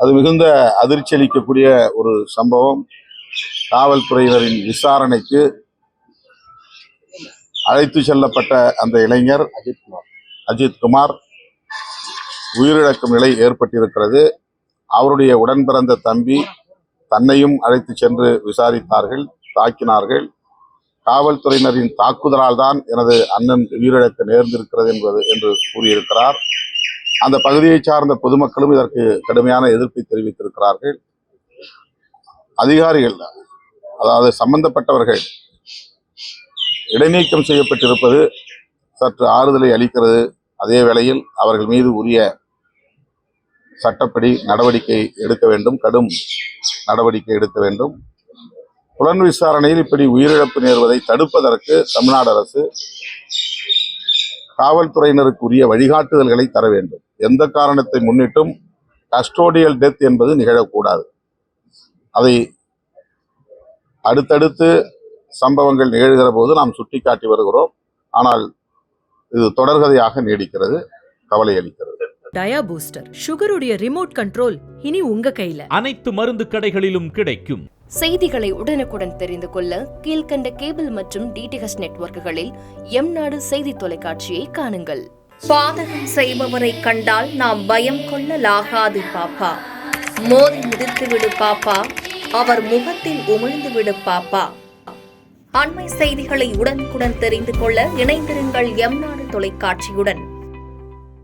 அது மிகுந்த அதிர்ச்சி அளிக்கக்கூடிய ஒரு சம்பவம். காவல்துறையினரின் விசாரணைக்கு அழைத்து செல்லப்பட்ட அந்த இளைஞர் அஜித்குமார் உயிரிழக்கும் நிலை ஏற்பட்டிருக்கிறது. அவருடைய உடன் பிறந்த தம்பி தன்னையும் அழைத்து சென்று விசாரித்தார்கள், தாக்கினார்கள். காவல்துறையினரின் தாக்குதலால் தான் எனது அண்ணன் உயிரிழக்க நேர்ந்திருக்கிறது என்று கூறியிருக்கிறார். அந்த பகுதியை சார்ந்த பொதுமக்களும் இதற்கு கடுமையான எதிர்ப்பை தெரிவித்திருக்கிறார்கள். அதிகாரிகள், அதாவது சம்பந்தப்பட்டவர்கள் இடைநீக்கம் செய்யப்பட்டிருப்பது சற்று ஆறுதலை அளிக்கிறது. அதே வேளையில் அவர்கள் மீது உரிய சட்டப்படி நடவடிக்கை எடுக்க வேண்டும், கடும் நடவடிக்கை எடுக்க வேண்டும். புலன் விசாரணையில் இப்படி உயிரிழப்பு நேர்வதை தடுப்பதற்கு தமிழ்நாடு அரசு காவல்துறையினருக்கு உரிய வழிகாட்டுதல்களை தர வேண்டும். எந்த காரணத்தை முன்னிட்டும் கஸ்டோடியல் டெத் என்பது நிகழக்கூடாது. அதை அடுத்தடுத்து சம்பவங்கள் நிகழ்கிற போது நாம் சுட்டிக்காட்டி வருகிறோம். ஆனால் இது தொடர்கதையாக நீடிக்கிறது, கவலை அளிக்கிறது. டயா பூஸ்டர் சுகருடைய ரிமோட் கண்ட்ரோல் இனி உங்க கையில. அனைத்து மருந்து கடைகளிலும் கிடைக்கும். செய்திகளை உடனுக்குடன் தெரிந்து கொள்ள கீழ்கண்ட கேபிள் மற்றும் டிடிஎச் நெட்வொர்க்குகளில் எம்நாடு செய்தி தொலைக்காட்சியை காணுங்கள். பாதகம் செய்பவரை கண்டால் நாம் பயம் கொள்ளலாகாது பாப்பா. மோதி மிதித்து விடு பாப்பா, அவர் முகத்தில் உமிழ்ந்து விடு பாப்பா. அண்மை செய்திகளை உடனுக்குடன் தெரிந்து கொள்ள இணைந்திருங்கள் எம்நாடு தொலைக்காட்சியுடன்.